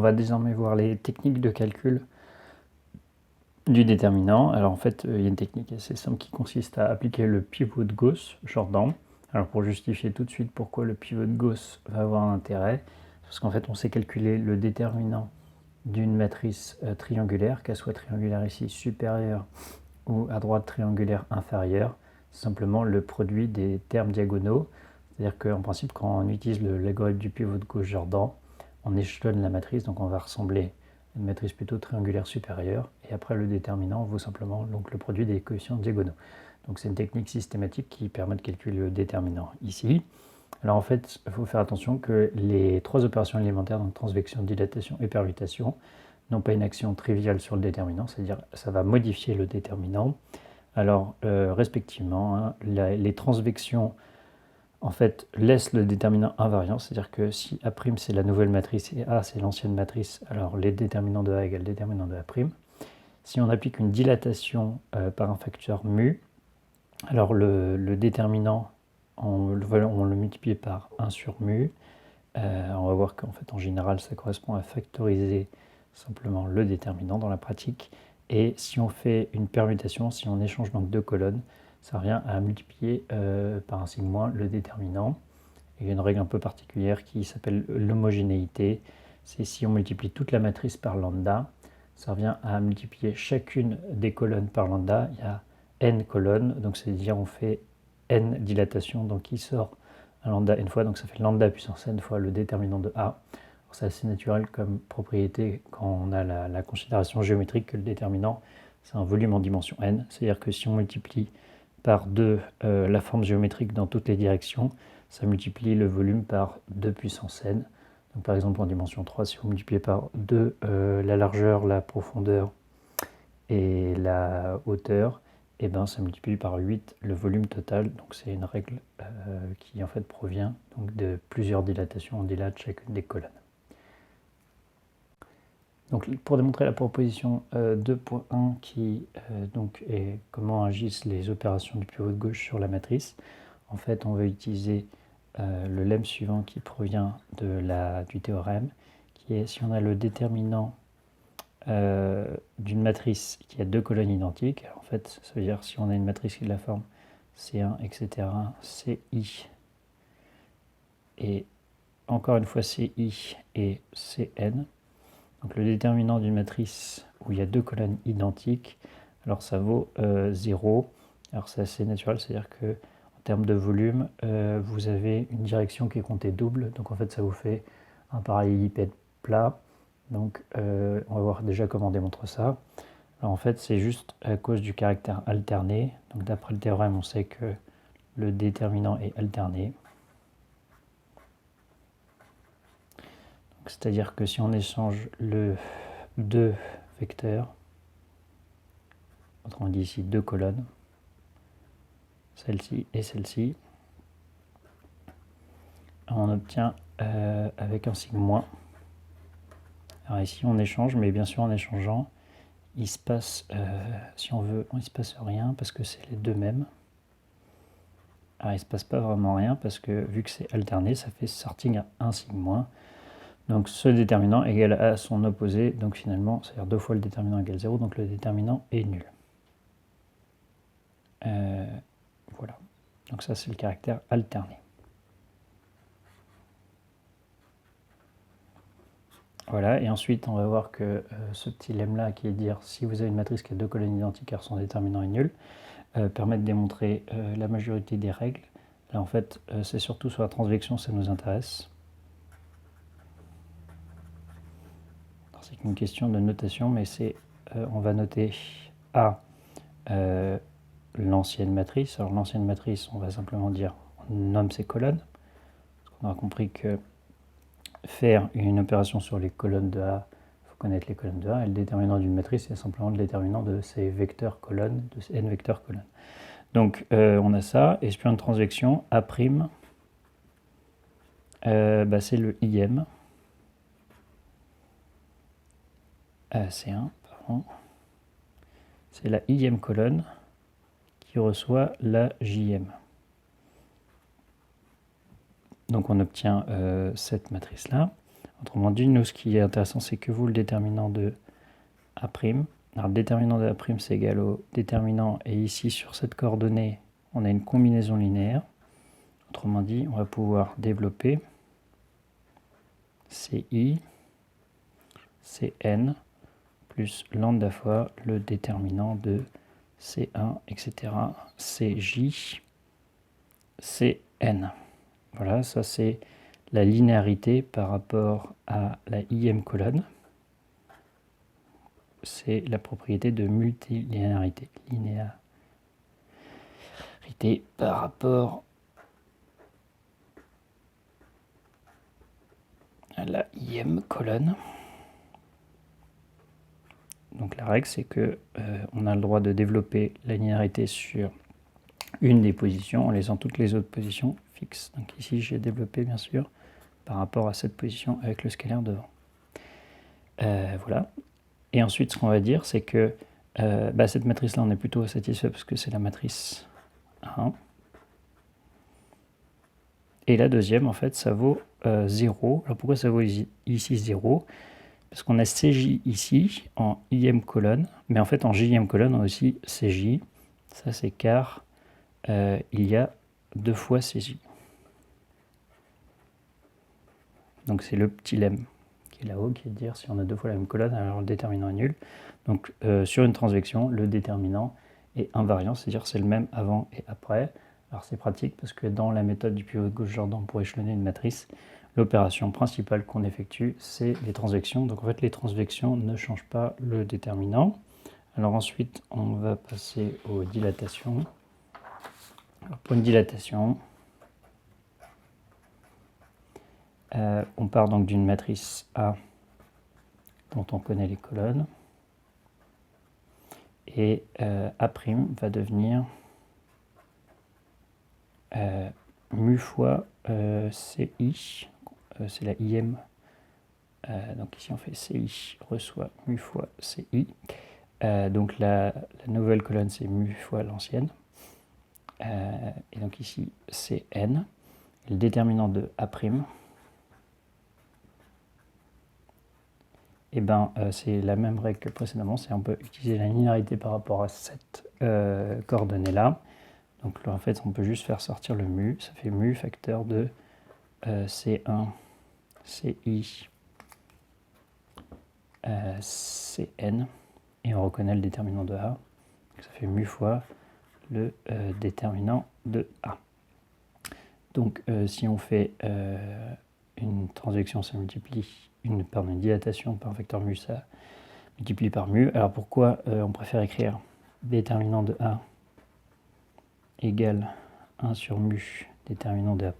va désormais voir les techniques de calcul du déterminant. Alors en fait, il y a une technique assez simple qui consiste à appliquer le pivot de Gauss-Jordan. Alors pour justifier tout de suite pourquoi le pivot de Gauss va avoir un intérêt, parce qu'en fait on sait calculer le déterminant d'une matrice triangulaire, qu'elle soit triangulaire ici supérieure ou à droite triangulaire inférieure, c'est simplement le produit des termes diagonaux. C'est-à-dire qu'en principe, quand on utilise l'algorithme du pivot de Gauss-Jordan, on échelonne la matrice, donc on va ressembler à une matrice plutôt triangulaire supérieure, et après le déterminant vaut simplement donc, le produit des coefficients diagonaux. Donc c'est une technique systématique qui permet de calculer le déterminant ici. Alors en fait, il faut faire attention que les trois opérations élémentaires, donc transvection, dilatation et permutation, n'ont pas une action triviale sur le déterminant, c'est-à-dire ça va modifier le déterminant. Alors respectivement, hein, les transvections en fait laissent le déterminant invariant, c'est-à-dire que si A' c'est la nouvelle matrice et A c'est l'ancienne matrice, alors les déterminants de A égale déterminant de A'. Si on applique une dilatation par un facteur mu, alors le déterminant, on le multiplie par 1 sur mu. On va voir qu'en fait, en général, ça correspond à factoriser simplement le déterminant dans la pratique. Et si on fait une permutation, si on échange donc deux colonnes, ça revient à multiplier par un signe moins le déterminant. Il y a une règle un peu particulière qui s'appelle l'homogénéité. C'est si on multiplie toute la matrice par lambda, ça revient à multiplier chacune des colonnes par lambda. Il y a n colonnes, donc c'est-à-dire on fait n dilatation, donc il sort un lambda n fois, donc ça fait lambda puissance n fois le déterminant de A. C'est assez naturel comme propriété quand on a la considération géométrique que le déterminant, c'est un volume en dimension n. C'est-à-dire que si on multiplie par 2 la forme géométrique dans toutes les directions, ça multiplie le volume par 2 puissance n. Donc par exemple en dimension 3, si vous multipliez par 2 la largeur, la profondeur et la hauteur, et ben ça multiplie par 8 le volume total. Donc c'est une règle qui en fait provient donc de plusieurs dilatations. On dilate chacune des colonnes. Donc pour démontrer la proposition 2.1 qui donc est comment agissent les opérations du pivot de gauche sur la matrice, en fait on va utiliser le lemme suivant qui provient du théorème, qui est si on a le déterminant d'une matrice qui a deux colonnes identiques, en fait ça veut dire si on a une matrice qui est de la forme C1, etc., CI, et encore une fois CI et CN, donc le déterminant d'une matrice où il y a deux colonnes identiques, alors ça vaut 0. Alors c'est assez naturel, c'est-à-dire que en termes de volume, vous avez une direction qui est comptée double, donc en fait ça vous fait un parallélépipède plat. Donc on va voir déjà comment on démontre ça. Alors en fait c'est juste à cause du caractère alterné. Donc d'après le théorème on sait que le déterminant est alterné. C'est-à-dire que si on échange le deux vecteurs, autrement dit ici deux colonnes, celle-ci et celle-ci, on obtient avec un signe moins. Alors ici on échange, mais bien sûr en échangeant, il se passe, si on veut, il se passe rien parce que c'est les deux mêmes. Alors il se passe pas vraiment rien parce que vu que c'est alterné, ça fait sorting à un signe moins. Donc ce déterminant égale à son opposé, donc finalement, c'est-à-dire 2 fois le déterminant égale 0, donc le déterminant est nul. Voilà, donc ça c'est le caractère alterné. Voilà, et ensuite on va voir que ce petit lemme-là qui est de dire si vous avez une matrice qui a deux colonnes identiques car son déterminant est nul, permet de démontrer la majorité des règles. Là en fait, c'est surtout sur la transvection ça nous intéresse. C'est une question de notation, mais c'est on va noter A l'ancienne matrice. Alors l'ancienne matrice, on va simplement dire, on nomme ses colonnes. On a compris que faire une opération sur les colonnes de A, il faut connaître les colonnes de A, et le déterminant d'une matrice, c'est simplement le déterminant de ces vecteurs colonnes, de ces n vecteurs colonnes. Donc on a ça, et sur une transvection, A', c'est le IM. C1, pardon. C'est la IM colonne qui reçoit la JM. Donc on obtient cette matrice-là. Autrement dit, nous, ce qui est intéressant, c'est que vous, le déterminant de A'. Alors, le déterminant de A', c'est égal au déterminant, et ici, sur cette coordonnée, on a une combinaison linéaire. Autrement dit, on va pouvoir développer CI, Cn, plus lambda fois le déterminant de C1, etc., Cj, Cn. Voilà, ça c'est la linéarité par rapport à la ième colonne. C'est la propriété de multilinéarité. Linéarité par rapport à la ième colonne. Donc la règle, c'est que on a le droit de développer la linéarité sur une des positions en laissant toutes les autres positions fixes. Donc ici, j'ai développé bien sûr par rapport à cette position avec le scalaire devant. Voilà. Et ensuite, ce qu'on va dire, c'est que cette matrice-là, on est plutôt satisfait parce que c'est la matrice 1. Et la deuxième, en fait, ça vaut 0. Alors pourquoi ça vaut ici 0 ? Parce qu'on a CJ ici en ième colonne, mais en fait en jième colonne on a aussi CJ. Ça c'est car il y a 2 fois CJ. Donc c'est le petit lemme qui est là-haut, qui est de dire si on a 2 fois la même colonne, alors le déterminant est nul. Donc sur une transvection, le déterminant est invariant, c'est-à-dire c'est le même avant et après. Alors c'est pratique parce que dans la méthode du pivot de Gauss-Jordan pour échelonner une matrice, l'opération principale qu'on effectue, c'est les transvections. Donc en fait, les transvections ne changent pas le déterminant. Alors ensuite, on va passer aux dilatations. Alors pour une dilatation, on part donc d'une matrice A dont on connaît les colonnes. Et A' va devenir mu fois CI. C'est la ième. Donc ici on fait CI reçoit mu fois CI. Donc la nouvelle colonne c'est mu fois l'ancienne. Et donc ici c'est n. Le déterminant de A', et c'est la même règle que précédemment, c'est on peut utiliser la linéarité par rapport à cette coordonnée-là. Donc là, en fait, on peut juste faire sortir le mu, ça fait mu facteur de C1, CI, Cn, et on reconnaît le déterminant de A, donc ça fait mu fois le déterminant de A. Donc si on fait une transvection, ça multiplie, une dilatation par un facteur mu, ça multiplie par mu. Alors pourquoi on préfère écrire déterminant de A égale 1 sur mu déterminant de A'?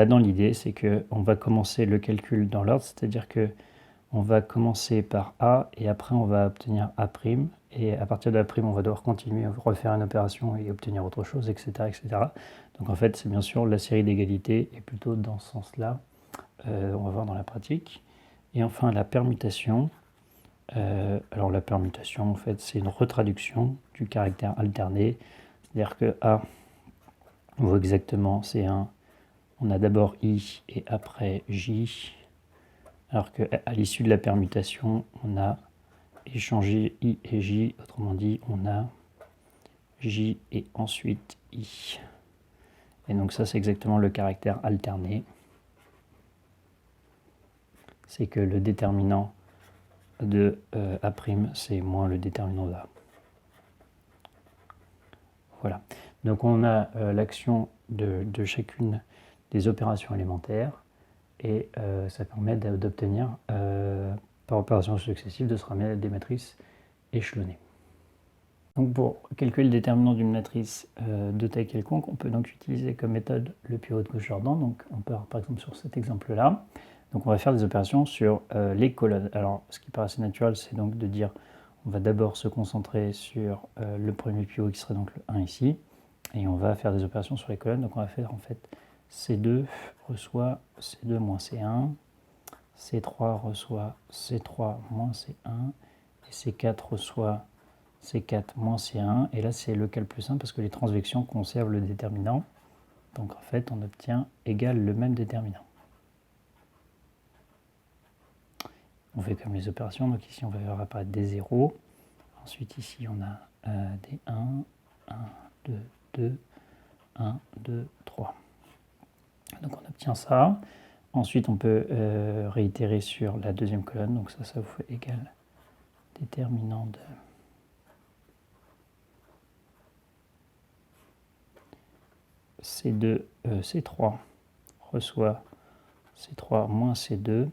Dans l'idée, c'est qu'on va commencer le calcul dans l'ordre, c'est-à-dire que on va commencer par A et après on va obtenir A', et à partir de A', on va devoir continuer, refaire une opération et obtenir autre chose, etc. etc. Donc en fait, c'est bien sûr la série d'égalités et plutôt dans ce sens-là, on va voir dans la pratique. Et enfin, la permutation. Alors la permutation, en fait, c'est une retraduction du caractère alterné, c'est-à-dire que A vaut exactement C1. On a d'abord I et après J, alors qu'à l'issue de la permutation, on a échangé I et J, autrement dit, on a J et ensuite I. Et donc ça, c'est exactement le caractère alterné. C'est que le déterminant de A', c'est moins le déterminant de A. Voilà. Donc on a l'action de chacune des opérations élémentaires, et ça permet d'obtenir, par opération successive, de se ramener à des matrices échelonnées. Donc pour calculer le déterminant d'une matrice de taille quelconque, on peut donc utiliser comme méthode le pivot de Gauss-Jordan. Donc on peut par exemple sur cet exemple-là. Donc on va faire des opérations sur les colonnes. Alors ce qui paraît assez naturel, c'est donc de dire on va d'abord se concentrer sur le premier pivot qui serait donc le 1 ici, et on va faire des opérations sur les colonnes. Donc on va faire en fait C2 reçoit C2 moins C1, C3 reçoit C3 moins C1, et C4 reçoit C4 moins C1, et là c'est le cas le plus simple parce que les transvections conservent le déterminant, donc en fait on obtient égal le même déterminant. on fait comme les opérations. Donc ici, on va faire apparaître des 0. Ensuite, ici, on a des 1, 1, 2, 2, 1, 2, 3. Donc on obtient ça. Ensuite, on peut réitérer sur la deuxième colonne. Donc ça vous fait égal déterminant de C2, C3 reçoit C3 moins C2.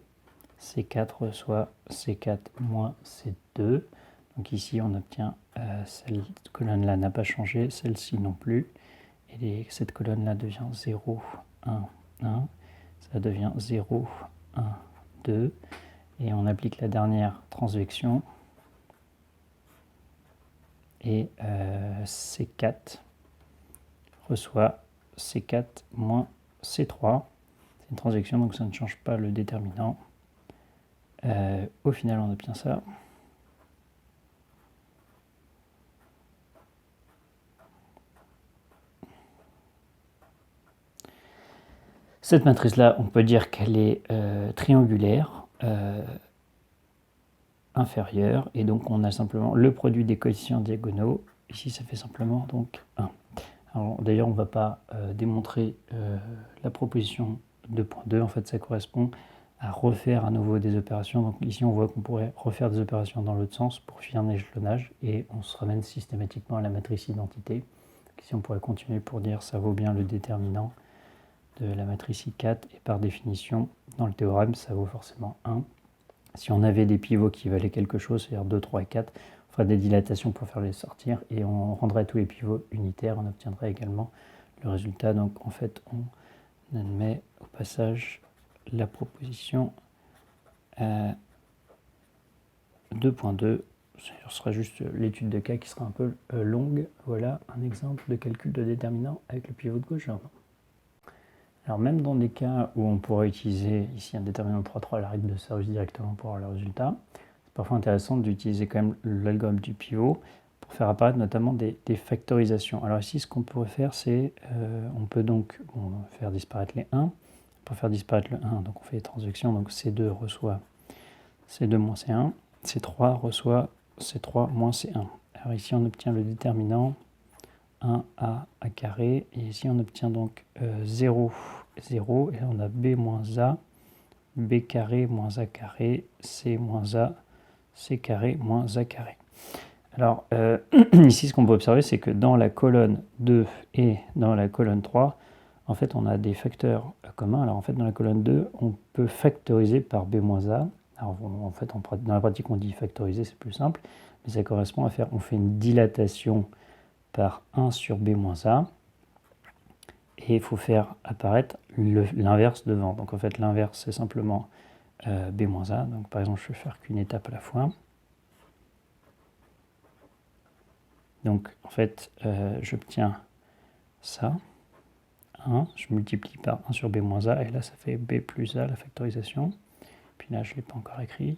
C4 reçoit C4 moins C2. Donc ici, on obtient cette colonne-là n'a pas changé, celle-ci non plus. Et cette colonne-là devient 0, 1, 1. Ça devient 0, 1, 2. Et on applique la dernière transvection. Et C4 reçoit C4 moins C3. C'est une transaction, donc ça ne change pas le déterminant. Au final, on obtient ça. Cette matrice-là, on peut dire qu'elle est triangulaire, inférieure, et donc on a simplement le produit des coefficients diagonaux. Ici, ça fait simplement donc 1. D'ailleurs, on ne va pas démontrer la proposition 2.2. En fait, ça correspond à refaire à nouveau des opérations. Donc ici, on voit qu'on pourrait refaire des opérations dans l'autre sens pour finir un échelonnage, et on se ramène systématiquement à la matrice identité. Donc ici, on pourrait continuer pour dire ça vaut bien le déterminant de la matrice I4, et par définition, dans le théorème, ça vaut forcément 1. Si on avait des pivots qui valaient quelque chose, c'est-à-dire 2, 3 et 4, on ferait des dilatations pour faire les sortir, et on rendrait tous les pivots unitaires, on obtiendrait également le résultat. Donc en fait, on admet au passage la proposition 2.2. Ce sera juste l'étude de cas qui sera un peu longue. Voilà un exemple de calcul de déterminant avec le pivot de gauche. Alors même dans des cas où on pourrait utiliser ici un déterminant 3,3 à la règle de service directement pour avoir le résultat, c'est parfois intéressant d'utiliser quand même l'algorithme du pivot pour faire apparaître notamment des factorisations. Alors ici, ce qu'on pourrait faire, c'est on peut donc faire disparaître les 1. Pour faire disparaître le 1, donc on fait les transactions, donc C2 reçoit C2 moins C1, C3 reçoit C3 moins C1. Alors ici, on obtient le déterminant 1A à carré, et ici on obtient donc 0, 0, et là on a B moins A, B carré moins A carré, C moins A, C carré moins A carré. Alors ici ce qu'on peut observer, c'est que dans la colonne 2 et dans la colonne 3, en fait on a des facteurs communs. Alors en fait dans la colonne 2, on peut factoriser par B moins A. Alors en fait dans la pratique on dit factoriser, c'est plus simple, mais ça correspond à faire, on fait une dilatation par 1 sur B moins A, et il faut faire apparaître l'inverse devant. Donc en fait l'inverse c'est simplement B moins A, donc par exemple je vais faire qu'une étape à la fois. Donc en fait j'obtiens ça, 1, je multiplie par 1 sur B moins A, et là ça fait B plus A la factorisation. Puis là je ne l'ai pas encore écrit,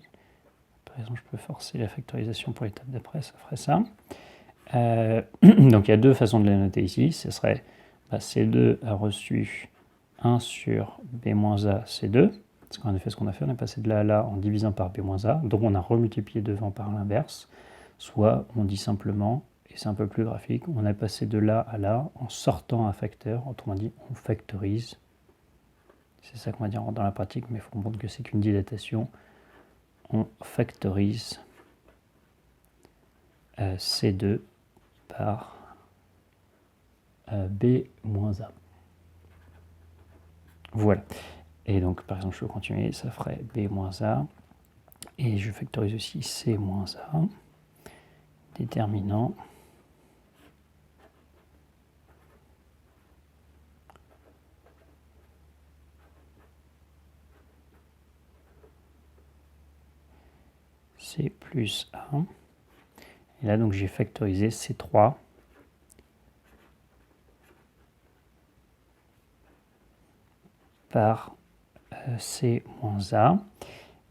par exemple je peux forcer la factorisation pour l'étape d'après, ça ferait ça. Donc il y a deux façons de la noter ici. Ce serait C2 a reçu 1 sur B-A C2. Parce qu'en effet, ce qu'on a fait, on est passé de là à là en divisant par B-A. Donc on a remultiplié devant par l'inverse. Soit on dit simplement, et c'est un peu plus graphique, on a passé de là à là en sortant un facteur. Autrement dit, on factorise. C'est ça qu'on va dire dans la pratique, mais il faut comprendre que c'est qu'une dilatation. On factorise C2 par B moins A. Voilà. Et donc, par exemple, je peux continuer, ça ferait B moins A. Et je factorise aussi C moins A. Déterminant. C plus A. Et là, donc, j'ai factorisé C3 par C moins A.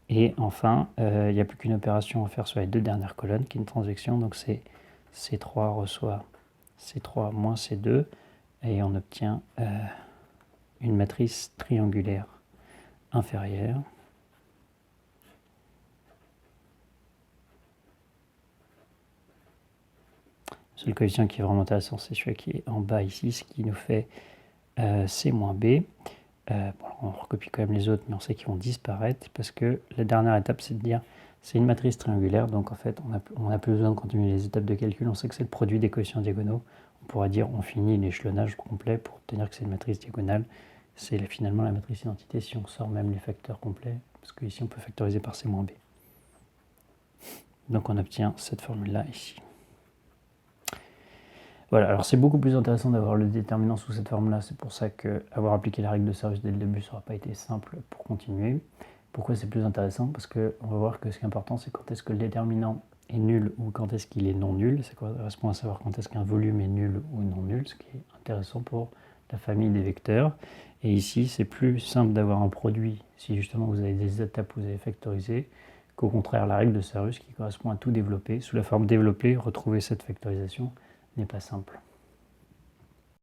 Et enfin, il n'y a plus qu'une opération à faire sur les deux dernières colonnes, qui est une transaction. Donc c'est C3 reçoit C3 moins C2, et on obtient une matrice triangulaire inférieure seul coefficient qui est vraiment intéressant, c'est celui qui est en bas ici, ce qui nous fait C moins B. Bon, on recopie quand même les autres, mais on sait qu'ils vont disparaître parce que la dernière étape, c'est de dire c'est une matrice triangulaire, donc en fait, on n'a plus besoin de continuer les étapes de calcul, on sait que c'est le produit des coefficients diagonaux. On pourra dire on finit l'échelonnage complet pour obtenir que c'est une matrice diagonale. C'est finalement la matrice identité si on sort même les facteurs complets, parce qu'ici on peut factoriser par C moins B. Donc on obtient cette formule-là ici. Voilà, alors c'est beaucoup plus intéressant d'avoir le déterminant sous cette forme-là, c'est pour ça qu'avoir appliqué la règle de service dès le début, ça n'aura pas été simple pour continuer. Pourquoi c'est plus intéressant? Parce qu'on va voir que ce qui est important, c'est quand est-ce que le déterminant est nul ou quand est-ce qu'il est non nul. Ça correspond à savoir quand est-ce qu'un volume est nul ou non nul, ce qui est intéressant pour la famille des vecteurs. Et ici, c'est plus simple d'avoir un produit si justement vous avez des étapes où vous avez factorisé, qu'au contraire, la règle de Sarrus qui correspond à tout développer. Sous la forme développée, retrouver cette factorisation n'est pas simple.